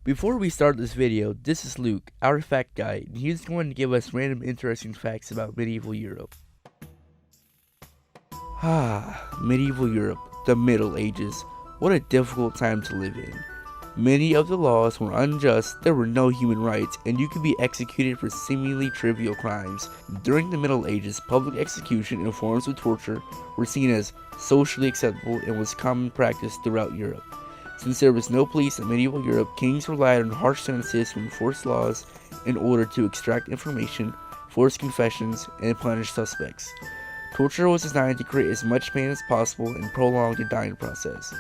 Before we start this video, this is Luke, our fact guy, and he's going to give us random interesting facts about medieval Europe. Medieval Europe, the Middle Ages. What a difficult time to live in. Many of the laws were unjust, there were no human rights, and you could be executed for seemingly trivial crimes. During the Middle Ages, public execution and forms of torture were seen as socially acceptable and was common practice throughout Europe. Since there was no police in medieval Europe, kings relied on harsh sentences to enforce laws in order to extract information, force confessions, and punish suspects. Torture was designed to create as much pain as possible and prolong the dying process.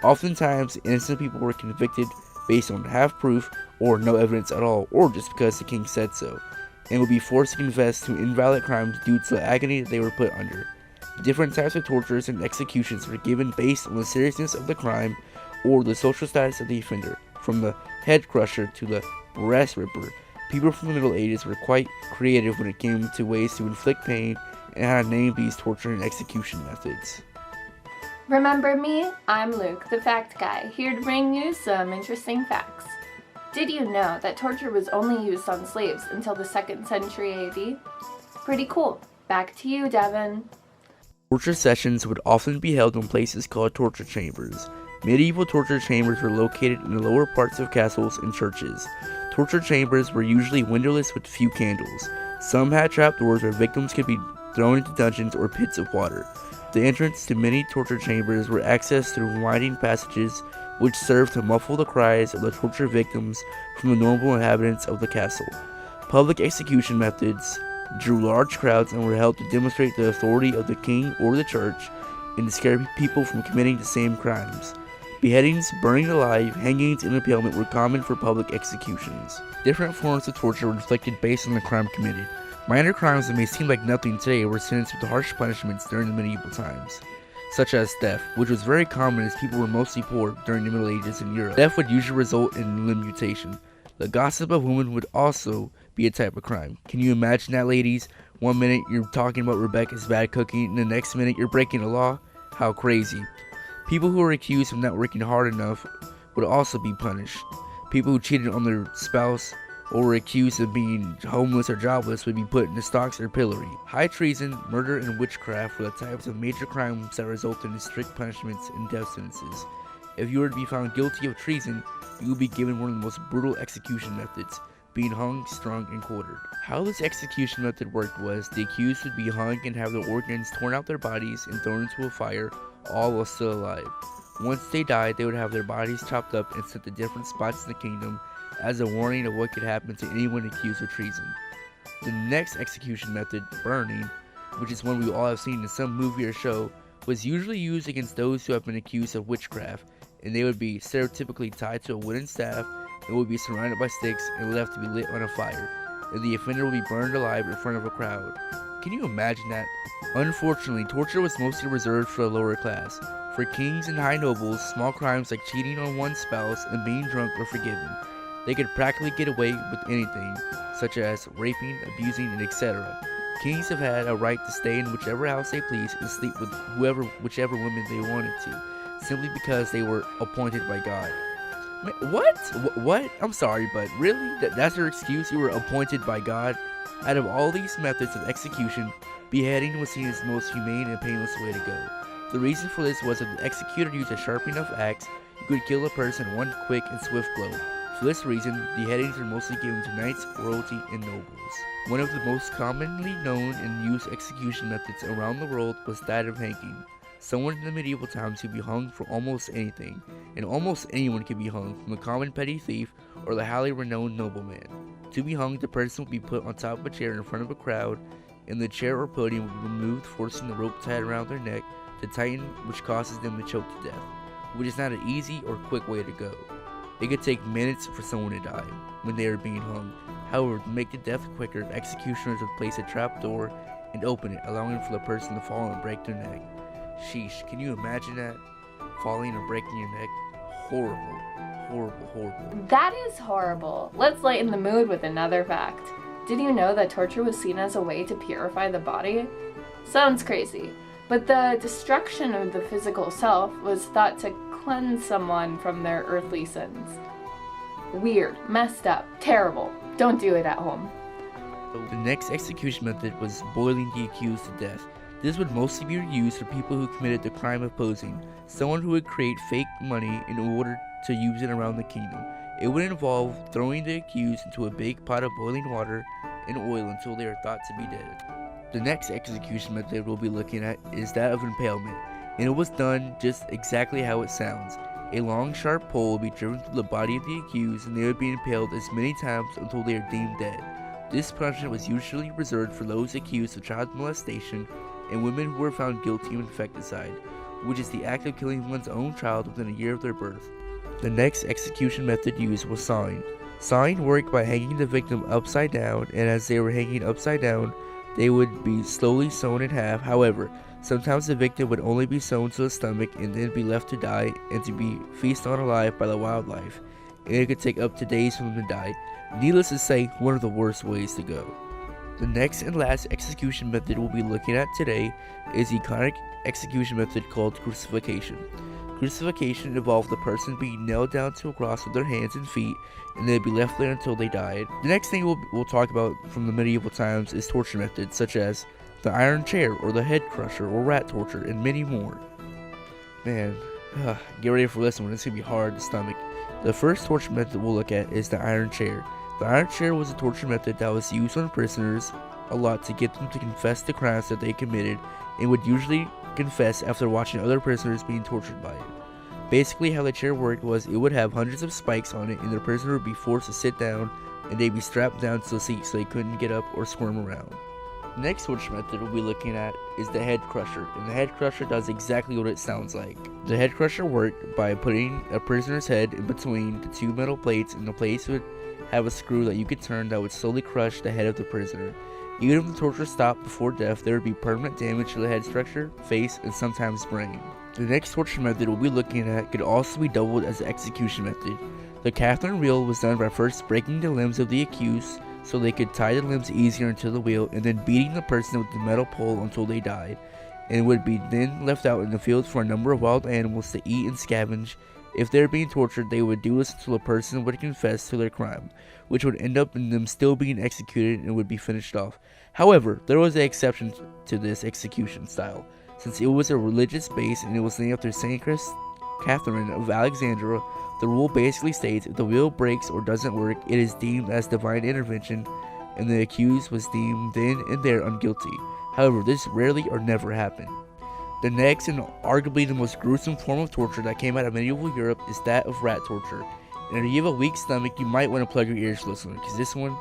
Oftentimes, innocent people were convicted based on half-proof or no evidence at all, or just because the king said so, and would be forced to confess to invalid crimes due to the agony that they were put under. Different types of tortures and executions were given based on the seriousness of the crime or the social status of the offender, from the head crusher to the breast ripper. People from the Middle Ages were quite creative when it came to ways to inflict pain and how to name these torture and execution methods. Remember me? I'm Luke, the fact guy, here to bring you some interesting facts. Did you know that torture was only used on slaves until the 2nd century AD? Pretty cool. Back to you, Devin. Torture sessions would often be held in places called torture chambers. Medieval torture chambers were located in the lower parts of castles and churches. Torture chambers were usually windowless with few candles. Some had trapdoors where victims could be thrown into dungeons or pits of water. The entrance to many torture chambers were accessed through winding passages which served to muffle the cries of the torture victims from the normal inhabitants of the castle. Public execution methods drew large crowds and were held to demonstrate the authority of the king or the church and to scare people from committing the same crimes. Beheadings, burning alive, hangings, and impalement were common for public executions. Different forms of torture were inflicted based on the crime committed. Minor crimes that may seem like nothing today were sentenced with harsh punishments during the medieval times, such as theft, which was very common as people were mostly poor during the Middle Ages in Europe. Theft would usually result in limb mutation. The gossip of women would also be a type of crime. Can you imagine that, ladies? One minute you're talking about Rebecca's bad cooking, and the next minute you're breaking the law? How crazy. People who were accused of not working hard enough would also be punished. People who cheated on their spouse or were accused of being homeless or jobless would be put in the stocks or pillory. High treason, murder, and witchcraft were the types of major crimes that resulted in strict punishments and death sentences. If you were to be found guilty of treason, you would be given one of the most brutal execution methods, being hung, strung, and quartered. How this execution method worked was the accused would be hung and have their organs torn out their bodies and thrown into a fire, all while still alive. Once they died, they would have their bodies chopped up and sent to different spots in the kingdom as a warning of what could happen to anyone accused of treason. The next execution method, burning, which is one we all have seen in some movie or show, was usually used against those who have been accused of witchcraft, and they would be stereotypically tied to a wooden staff and would be surrounded by sticks and left to be lit on a fire, and the offender would be burned alive in front of a crowd. Can you imagine that? Unfortunately, torture was mostly reserved for the lower class. For kings and high nobles, small crimes like cheating on one's spouse and being drunk were forgiven. They could practically get away with anything, such as raping, abusing, and etc. Kings have had a right to stay in whichever house they please and sleep with whichever women they wanted to, simply because they were appointed by God. What? I'm sorry, but really? That's your excuse? You were appointed by God? Out of all these methods of execution, beheading was seen as the most humane and painless way to go. The reason for this was if the executor used a sharp enough axe, you could kill a person in one quick and swift blow. For this reason, beheadings were mostly given to knights, royalty, and nobles. One of the most commonly known and used execution methods around the world was that of hanging. Someone in the medieval times could be hung for almost anything, and almost anyone could be hung, from a common petty thief or the highly renowned nobleman. To be hung, the person would be put on top of a chair in front of a crowd, and the chair or podium would be removed, forcing the rope tied around their neck to tighten, which causes them to choke to death, which is not an easy or quick way to go. It could take minutes for someone to die when they are being hung. However, to make the death quicker, executioners would place a trap door and open it, allowing for the person to fall and break their neck. Sheesh, can you imagine that? Falling and breaking your neck? Horrible. Horrible, horrible. That is horrible. Let's lighten the mood with another fact. Did you know that torture was seen as a way to purify the body? Sounds crazy, but the destruction of the physical self was thought to cleanse someone from their earthly sins. weird, messed up, terrible. Don't do it at home. The next execution method was boiling the accused to death. This would mostly be used for people who committed the crime of posing, someone who would create fake money in order to use it around the kingdom. It would involve throwing the accused into a big pot of boiling water and oil until they are thought to be dead. The next execution method we'll be looking at is that of impalement, and it was done just exactly how it sounds. A long, sharp pole would be driven through the body of the accused, and they would be impaled as many times until they are deemed dead. This punishment was usually reserved for those accused of child molestation and women who were found guilty of infanticide, which is the act of killing one's own child within a year of their birth. The next execution method used was sawing. Sawing worked by hanging the victim upside down, and as they were hanging upside down, they would be slowly sewn in half. However, sometimes the victim would only be sewn to the stomach and then be left to die and to be feasted on alive by the wildlife, and it could take up to days for them to die. Needless to say, one of the worst ways to go. The next and last execution method we'll be looking at today is the iconic execution method called crucifixion. Crucifixion involved the person being nailed down to a cross with their hands and feet, and they'd be left there until they died. The next thing we'll talk about from the medieval times is torture methods such as the iron chair or the head crusher or rat torture, and many more. Man, get ready for this one, it's gonna be hard to stomach. The first torture method we'll look at is the iron chair. The iron chair was a torture method that was used on prisoners a lot to get them to confess the crimes that they committed, and would usually confess after watching other prisoners being tortured by it. Basically how the chair worked was it would have hundreds of spikes on it, and the prisoner would be forced to sit down, and they'd be strapped down to the seat so they couldn't get up or squirm around. The next torture method we'll be looking at is the head crusher, and the head crusher does exactly what it sounds like. The head crusher worked by putting a prisoner's head in between the two metal plates, and the plates would have a screw that you could turn that would slowly crush the head of the prisoner. Even if the torture stopped before death, there would be permanent damage to the head structure, face, and sometimes brain. The next torture method we'll be looking at could also be doubled as the execution method. The Catherine wheel was done by first breaking the limbs of the accused so they could tie the limbs easier into the wheel, and then beating the person with the metal pole until they died, and would be then left out in the fields for a number of wild animals to eat and scavenge. If they were being tortured, they would do this until a person would confess to their crime, which would end up in them still being executed and would be finished off. However, there was an exception to this execution style, since it was a religious base and it was named after Saint Catherine of Alexandria. The rule basically states if the wheel breaks or doesn't work, it is deemed as divine intervention, and the accused was deemed then and there unguilty. However, this rarely or never happened. The next and arguably the most gruesome form of torture that came out of medieval Europe is that of rat torture. And if you have a weak stomach, you might want to plug your ears to listen, because this one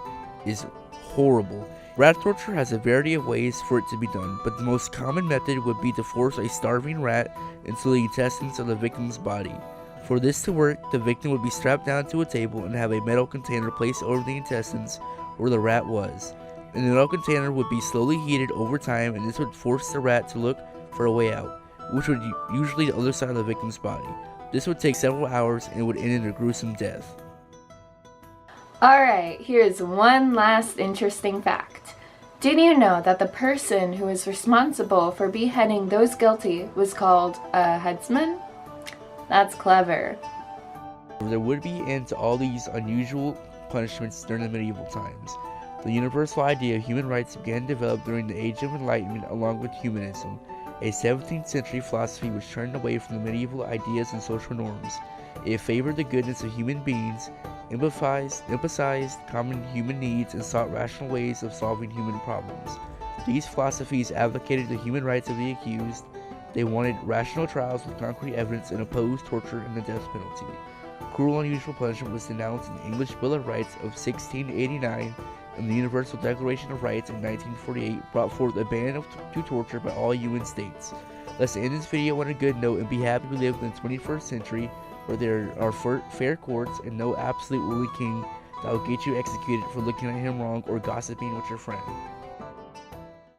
is horrible. Rat torture has a variety of ways for it to be done, but the most common method would be to force a starving rat into the intestines of the victim's body. For this to work, the victim would be strapped down to a table and have a metal container placed over the intestines where the rat was. And the metal container would be slowly heated over time, and this would force the rat to look for a way out, which would usually the other side of the victim's body. This would take several hours and would end in a gruesome death. Alright, here's one last interesting fact. Did you know that the person who was responsible for beheading those guilty was called a headsman? That's clever. There would be an end to all these unusual punishments during the medieval times. The universal idea of human rights began to develop during the Age of Enlightenment along with humanism, a 17th century philosophy which turned away from the medieval ideas and social norms. It favored the goodness of human beings, emphasized common human needs, and sought rational ways of solving human problems. These philosophies advocated the human rights of the accused. They wanted rational trials with concrete evidence and opposed torture and the death penalty. Cruel and unusual punishment was denounced in the English Bill of Rights of 1689, and the Universal Declaration of Rights in 1948 brought forth a ban to torture by all UN states. Let's end this video on a good note and be happy we live in the 21st century, where there are fair courts and no absolute ruling king that will get you executed for looking at him wrong or gossiping with your friend.